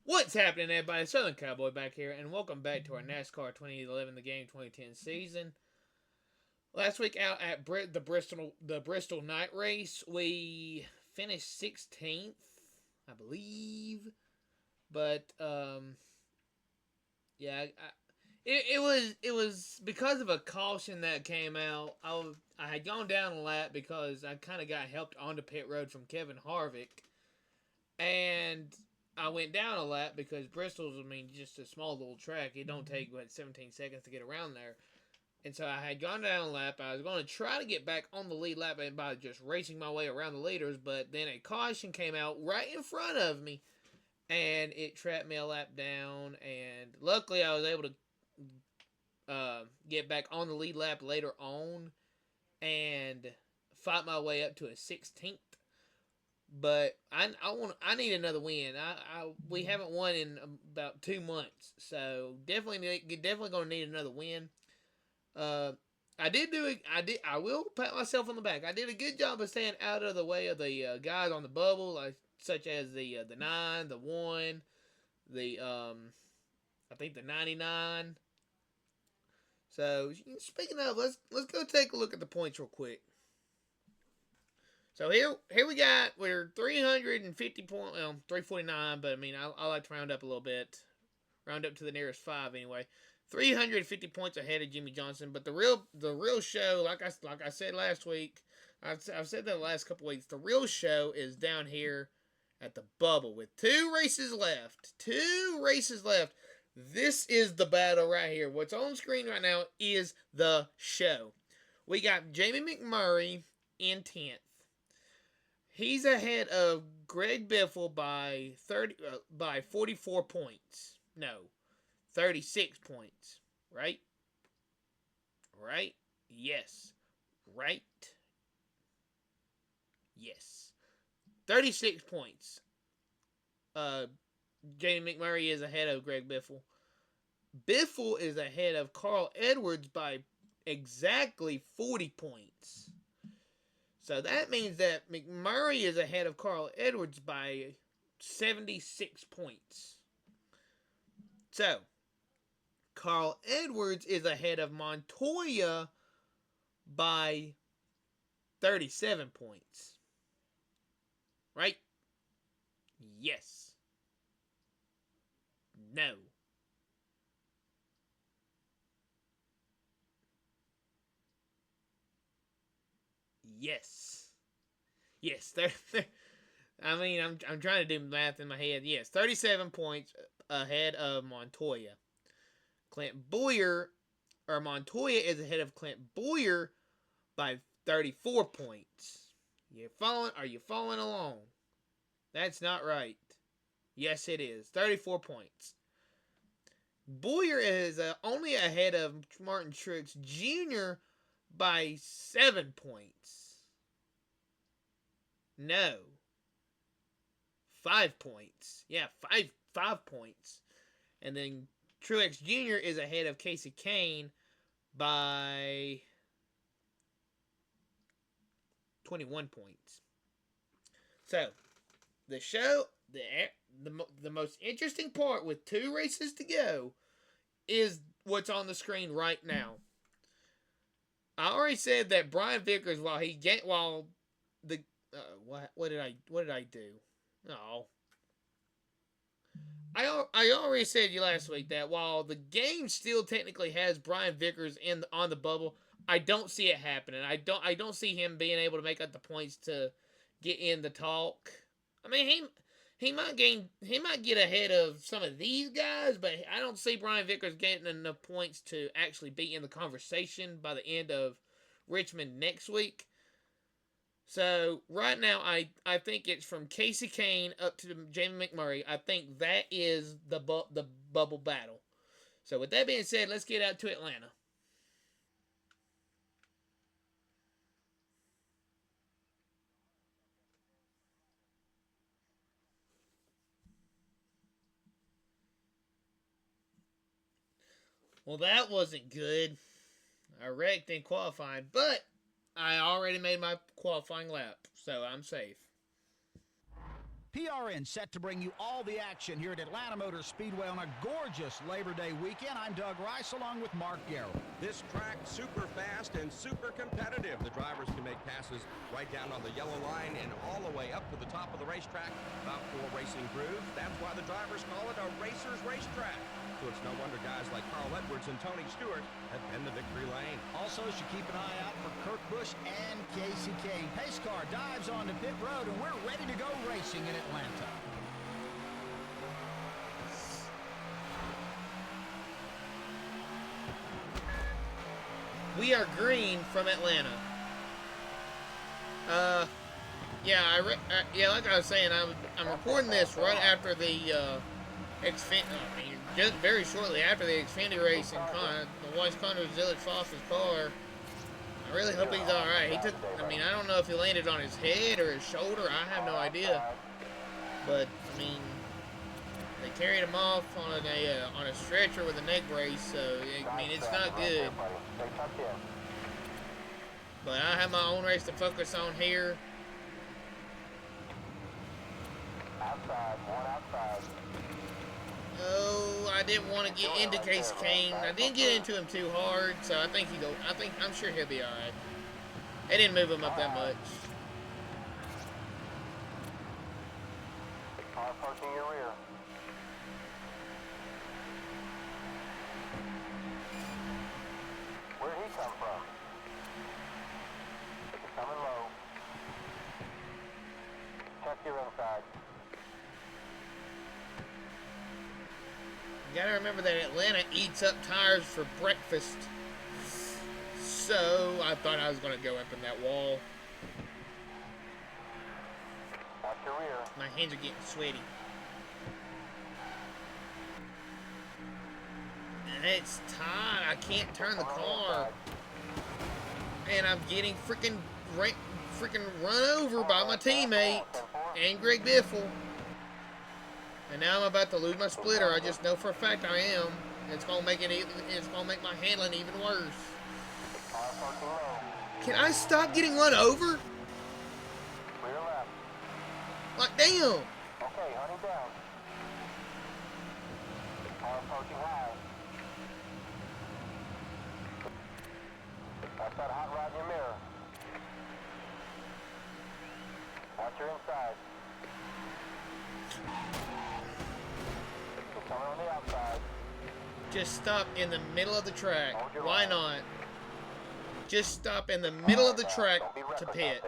What's happening, everybody? Southern Cowboy back here, and welcome back to our NASCAR 2011 The Game 2010 season. Last week out at the Bristol night race, we finished 16th, I believe. But yeah, it was because of a caution that came out. I had gone down a lap because I kind of got helped onto pit road from Kevin Harvick, and I went down a lap because Bristol's, just a small little track. It don't take, 17 seconds to get around there. And so I had gone down a lap. I was going to try to get back on the lead lap by just racing my way around the leaders, but then a caution came out right in front of me, and it trapped me a lap down. And luckily, I was able to get back on the lead lap later on and fight my way up to a 16th. But I need another win. We haven't won in about 2 months, so definitely going to need another win. I will pat myself on the back. I did a good job of staying out of the way of the guys on the bubble, such as the 9, the 1, the I think the 99. So speaking of, let's go take a look at the points real quick. So here we're 350 points, 349, but I like to round up a little bit, round up to the nearest 5 anyway. 350 points ahead of Jimmy Johnson, but the real show, like I said last week, I've said that the last couple weeks, the real show is down here at the bubble with 2 races left. 2 races left. This is the battle right here. What's on screen right now is the show. We got Jamie McMurray in 10th. He's ahead of Greg Biffle by 44 points. No, 36 points. Right? Right? Yes. Right? Yes. 36 points. Jamie McMurray is ahead of Greg Biffle. Biffle is ahead of Carl Edwards by exactly 40 points. So that means that McMurray is ahead of Carl Edwards by 76 points. So, Carl Edwards is ahead of Montoya by 37 points. Right? Yes. No. Yes. Yes. I'm trying to do math in my head. Yes, 37 points ahead of Montoya. Montoya is ahead of Clint Boyer by 34 points. Are you following along? That's not right. Yes, it is. 34 points. Boyer is only ahead of Martin Truex Jr. by 7 points. No. 5 points. Yeah, 5 points. And then Truex Jr. is ahead of Casey Kane by 21 points. So, the show, the most interesting part with 2 races to go is what's on the screen right now. I already said that Brian Vickers, what did I do? Oh. I already said you last week that while the game still technically has Brian Vickers on the bubble, I don't see it happening. I don't see him being able to make up the points to get in the talk. He might get ahead of some of these guys, but I don't see Brian Vickers getting enough points to actually be in the conversation by the end of Richmond next week. So right now, I think it's from Casey Kane up to Jamie McMurray. I think that is the bubble battle. So with that being said, let's get out to Atlanta. Well, that wasn't good. I wrecked in qualifying, but I already made my qualifying lap, so I'm safe. PRN set to bring you all the action here at Atlanta Motor Speedway on a gorgeous Labor Day weekend. I'm Doug Rice along with Mark Garrow. This track super fast and super competitive. The drivers can make passes right down on the yellow line and all the way up to the top of the racetrack. About 4 racing grooves. That's why the drivers call it a racer's racetrack. So it's no wonder guys like Carl Edwards and Tony Stewart have been the victory lane. Also, should keep an eye out for Kurt Busch and Casey Kane. Pace car dives onto pit road, and we're ready to go racing in Atlanta. We are green from Atlanta. Yeah, like I was saying, I'm recording this right after the just very shortly after the Xfinity race in the Weiss Condor Zillage Foster's car. I really hope he's all right. I don't know if he landed on his head or his shoulder. I have no idea. But they carried him off on a stretcher with a neck brace. So it's not good. But I have my own race to focus on here. Oh, I didn't want to get into Casey Kane. I didn't get into him too hard, so I'm sure he'll be all right. They didn't move him up that much. Car approaching your rear. Where'd he come from? It's coming low. Check your inside. You gotta remember that Atlanta eats up tires for breakfast. So I thought I was gonna go up in that wall. Out your rear. My hands are getting sweaty. And it's tight. I can't turn the car. And I'm getting freaking run over by my teammate and Greg Biffle. And now I'm about to lose my splitter. I just know for a fact I am. It's gonna make my handling even worse. Can I stop getting run over? Like, damn. Okay, honey down. Car approaching high. That's that hot rod in your mirror. Watch your inside. You're coming on the outside. Just stop in the middle of the track. Why not? Just stop in the middle of the track to pit.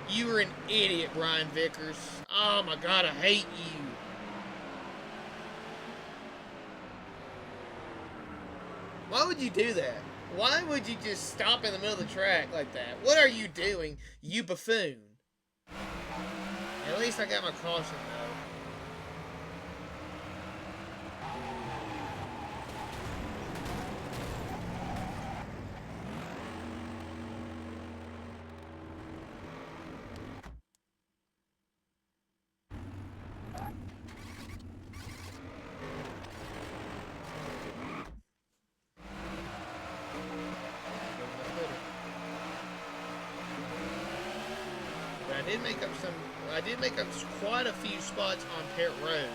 You were an idiot, Brian Vickers. Oh my God, I hate you. Why would you do that? Why would you just stop in the middle of the track like that? What are you doing, you buffoon? At least I got my caution, though. I did make up quite a few spots on pit road.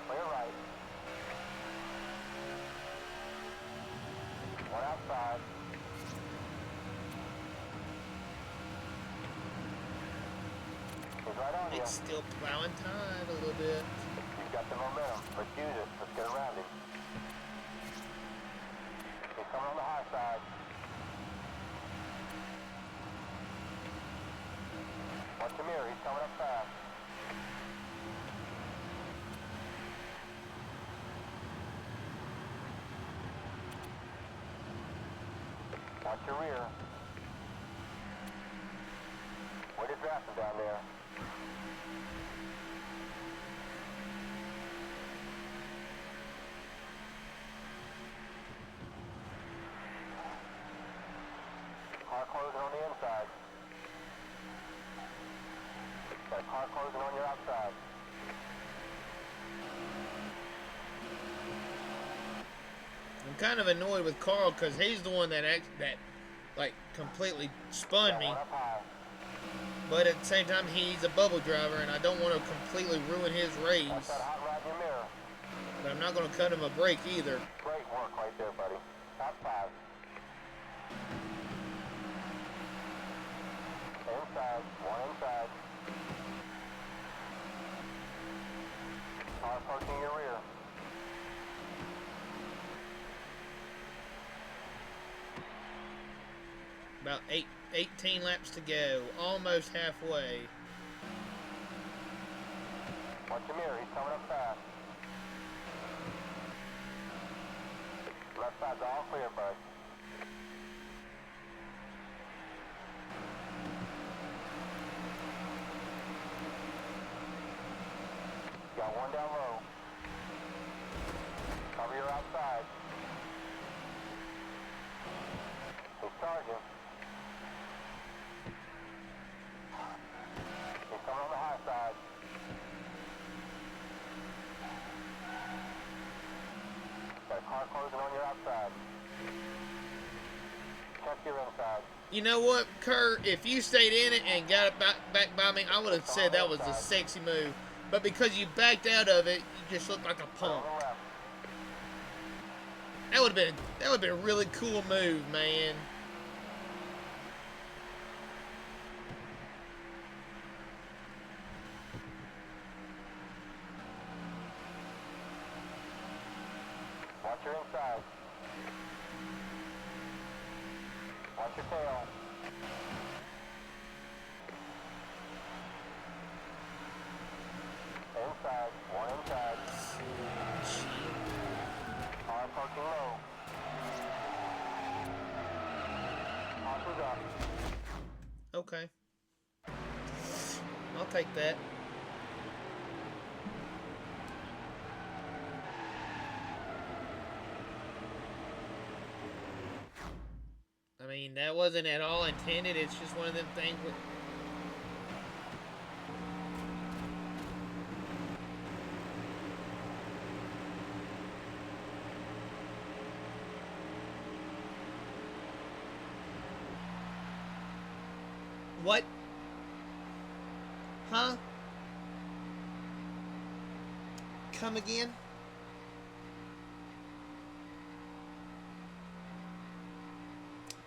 Clear right. One outside. He's right on you. It's still plowing time a little bit. You've got the momentum. Let's use it. Let's get around him. He's coming on the high side. Watch the mirror, he's coming up fast. Watch your rear. Way to draft him down there. Car closing on the inside. That car closing on your outside. I'm kind of annoyed with Carl because he's the one that completely spun me. But at the same time, he's a bubble driver, and I don't want to completely ruin his race. Watch that hot rod in your mirror. But I'm not going to cut him a break either. Great work right there, buddy. Top 5. Inside. 1 inside. Car approaching your rear. About 18 laps to go. Almost halfway. Watch your mirror. He's coming up fast. Left side's all clear, bud. Got one down low. Cover your outside. He's charging. He's coming on the high side. Got a car closing on your outside. Check your inside. You know what, Kurt? If you stayed in it and got it back by me, I would have said that was a sexy move. But because you backed out of it, you just looked like a punk. That would have been a really cool move, man. Watch your inside. Watch your tail. Inside. 1 inside. Car approaching low. Caution's up. Okay. I'll take that. I mean, that wasn't at all intended. It's just one of them things where... What? Huh? Come again?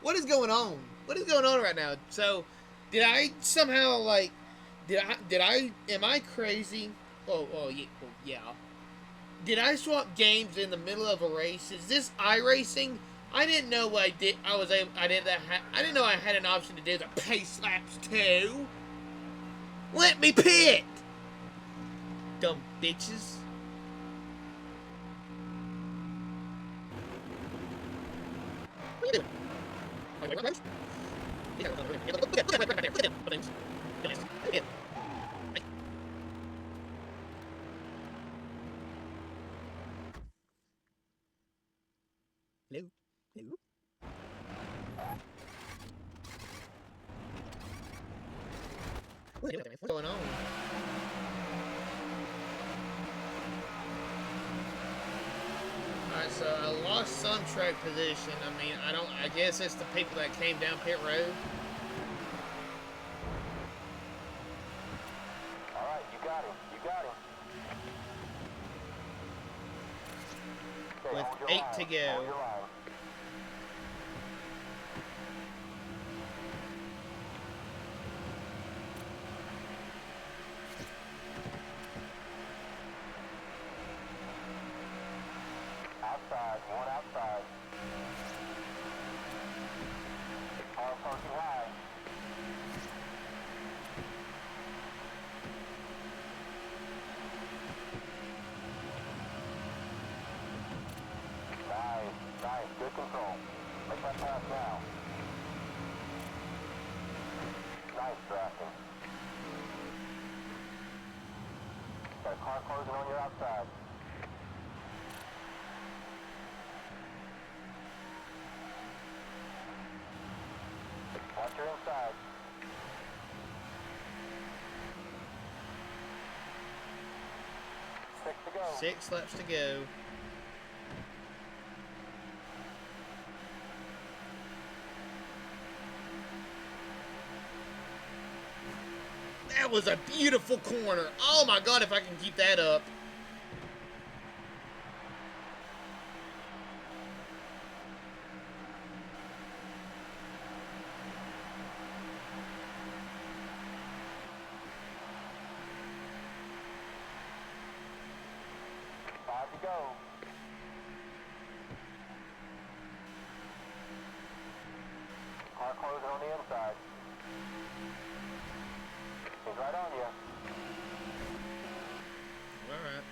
What is going on? What is going on right now? So, did I somehow, like, am I crazy? Oh, yeah. Did I swap games in the middle of a race? Is this iRacing? I didn't know I did. I didn't know I had an option to do the pace laps too. Let me pit. Dumb bitches. What are you doing? Hello? Hello? What's going on? Alright, so I lost some track position. I mean, I guess it's the people that came down pit road. Alright, you got him. You got him. Okay, With hold your 8 line. to go. Hold your line. Outside, one outside. Car approaching high. Nice, good control. Make that pass now. Nice drafting. Got a car closing on your outside. Watch your inside. 6 to go. 6 laps to go. was a beautiful corner. Oh my God, if I can keep that up. Go. Car closing on the inside. He's right on you. Alright.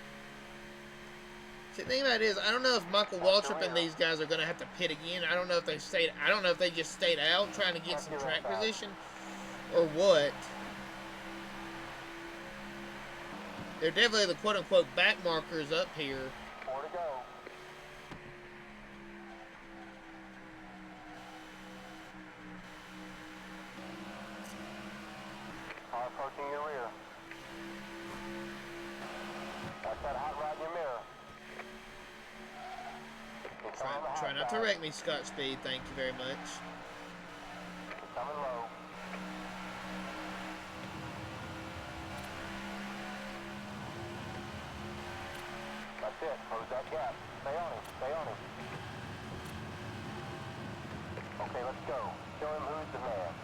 See, the thing about it is, I don't know if Michael Waltrip and these guys are going to have to pit again. I don't know if they stayed. I don't know if they just stayed out trying to get some track position or what. They're definitely the quote-unquote back markers up here. 4 to go. Car approaching your rear. That's that hot rod in your mirror. Try not to wreck me, Scott Speed. Thank you very much. He's coming low. That's it. Close that gap. Stay on him. Stay on him. Okay, let's go. Show him who's the man.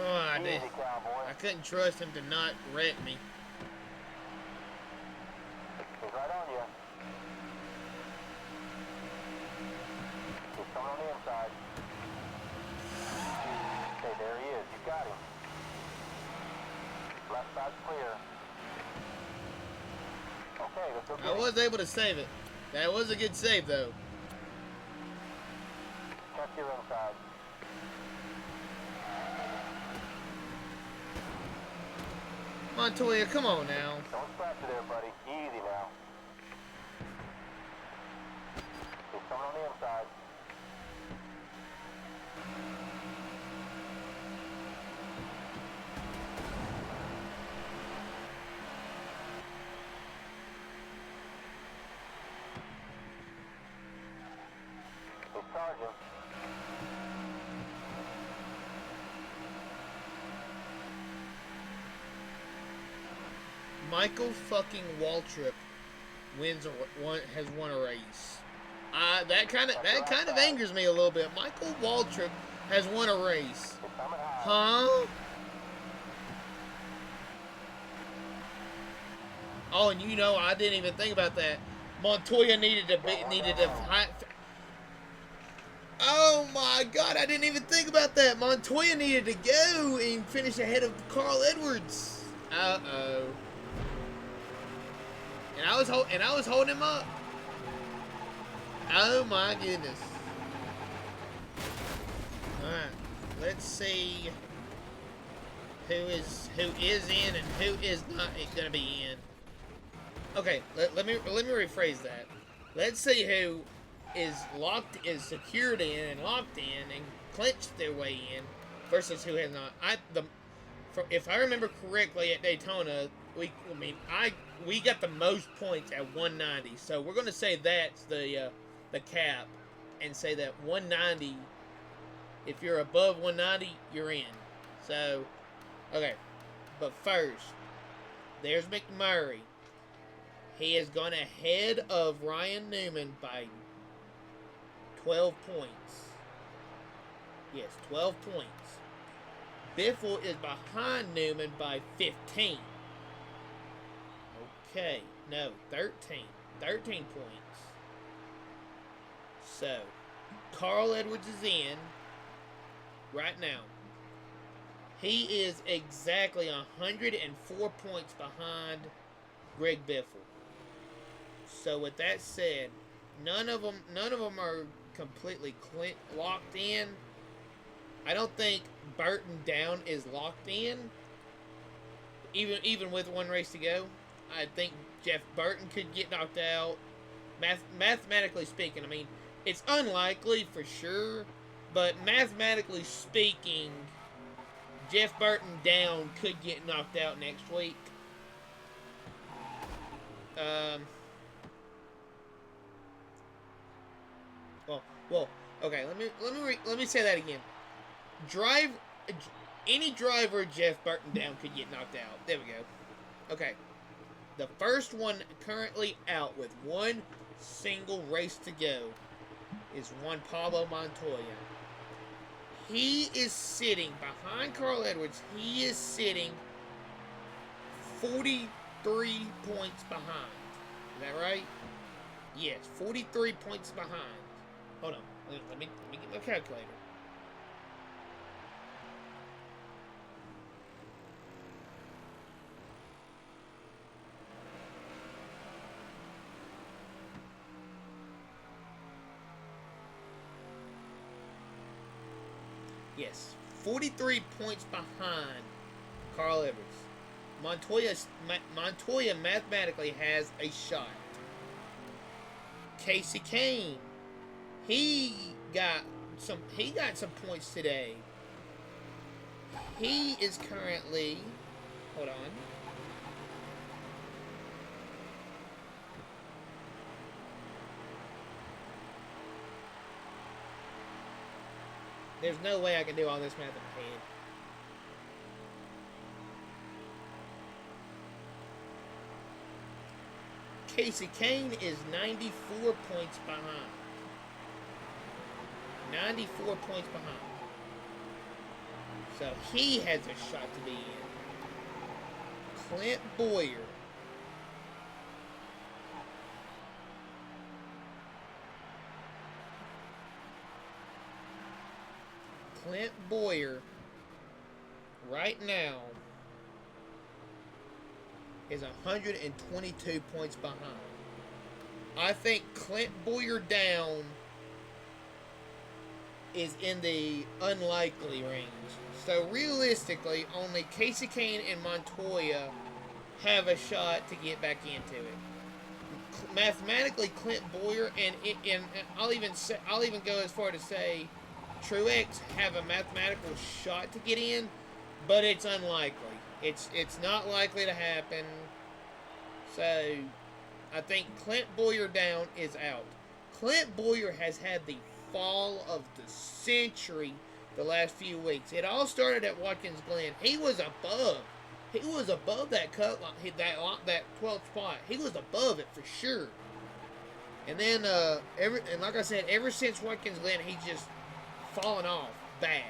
Oh, Easy, cowboy. I couldn't trust him to not wreck me. He's right on you. He's coming on the inside. Okay, there he is. You got him. Left side's clear. Okay, let's go get I him. was able to save it. That was a good save, though. Check your inside. Montoya, come on now. Don't scratch it there, buddy. Easy now. He's coming on the inside. He's charging. Michael fucking Waltrip has won a race. That kind of angers me a little bit. Michael Waltrip has won a race. He's coming high. Huh? Oh, and you know, I didn't even think about that. Montoya needed to. Oh my God, I didn't even think about that. Montoya needed to go and finish ahead of Carl Edwards. Uh-oh. And I was holding him up. Oh my goodness. Alright. Let's see who is in and who is not gonna be in. Okay, let me rephrase that. Let's see who is secured in and locked in and clinched their way in versus who has not. If I remember correctly at Daytona, we got the most points at 190. So we're gonna say that's the cap, and say that 190. If you're above 190, you're in. So, okay. But first, there's McMurray. He has gone ahead of Ryan Newman by 12 points. Yes, 12 points. Biffle is behind Newman by 15. Okay, no, 13. 13 points. So, Carl Edwards is in right now. He is exactly 104 points behind Greg Biffle. So with that said, none of them are completely locked in. I don't think Burton Down is locked in. Even with one race to go, I think Jeff Burton could get knocked out. Mathematically speaking, I mean, it's unlikely for sure, but mathematically speaking, Jeff Burton Down could get knocked out next week. Well, Well, okay. Let me say that again. Drive any driver Jeff Burton down could get knocked out. There we go. Okay. The first one currently out with one single race to go is Juan Pablo Montoya. He is sitting behind Carl Edwards. He is sitting 43 points behind. Is that right? Yes, 43 points behind. Hold on. Let me get my calculator. Yes, 43 points behind Carl Edwards. Montoya mathematically has a shot. Casey Kane, he got some points today. He is currently, hold on. There's no way I can do all this math in my head. Casey Kane is 94 points behind. 94 points behind. So he has a shot to be in. Clint Boyer. Clint Boyer right now is 122 points behind. I think Clint Boyer down is in the unlikely range. So realistically, only Casey Kane and Montoya have a shot to get back into it. Mathematically, Clint Boyer and I'll even go as far to say Truex have a mathematical shot to get in, but it's unlikely. It's not likely to happen. So I think Clint Boyer down is out. Clint Boyer has had the fall of the century the last few weeks. It all started at Watkins Glen. He was above that cut line, that 12th spot. He was above it for sure. And then like I said, ever since Watkins Glen, he's just fallen off bad.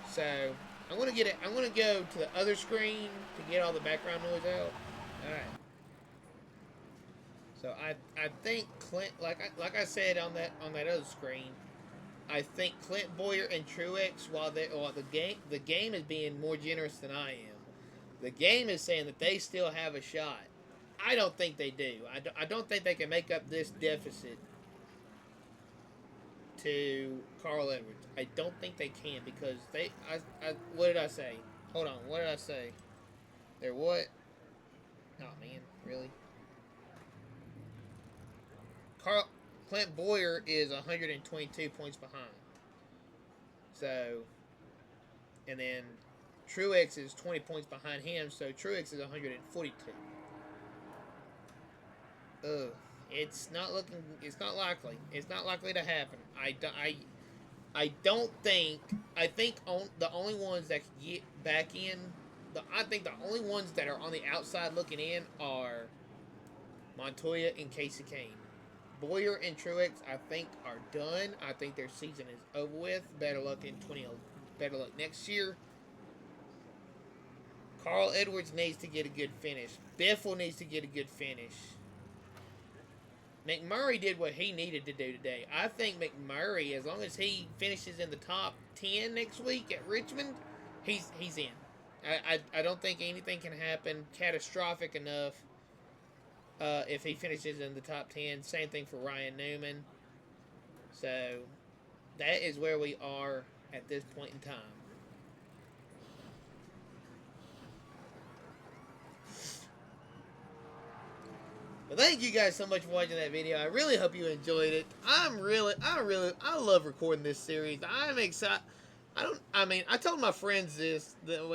So I'm gonna go to the other screen to get all the background noise out. All right. So I think Clint, like I said on that other screen, I think Clint Boyer and Truex, while the game is being more generous than I am, the game is saying that they still have a shot. I don't think they do. I don't think they can make up this deficit to Carl Edwards. I don't think they can because what did I say? Hold on, what did I say? They're what? Oh man, really? Clint Boyer is 122 points behind. So, and then Truex is 20 points behind him, so Truex is 142. It's not likely. It's not likely to happen. I think the only ones that can get back in, I think the only ones that are on the outside looking in are Montoya and Casey Kane. Boyer and Truex, I think, are done. I think their season is over with. Better luck next year. Carl Edwards needs to get a good finish. Biffle needs to get a good finish. McMurray did what he needed to do today. I think McMurray, as long as he finishes in the top 10 next week at Richmond, he's in. I don't think anything can happen catastrophic enough if he finishes in the top 10. Same thing for Ryan Newman. So that is where we are at this point in time. But thank you guys so much for watching that video. I really hope you enjoyed it. I love recording this series. I'm excited. I told my friends this that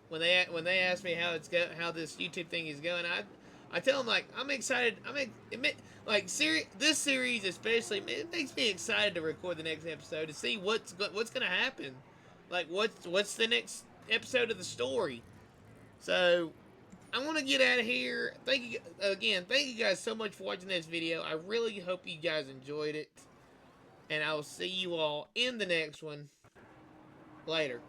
when they asked me how this YouTube thing is going, I tell them, like, I'm excited. This series especially, it makes me excited to record the next episode to see what's gonna happen. Like, what's the next episode of the story. So, I want to get out of here. Thank you guys so much for watching this video. I really hope you guys enjoyed it. And I will see you all in the next one. Later.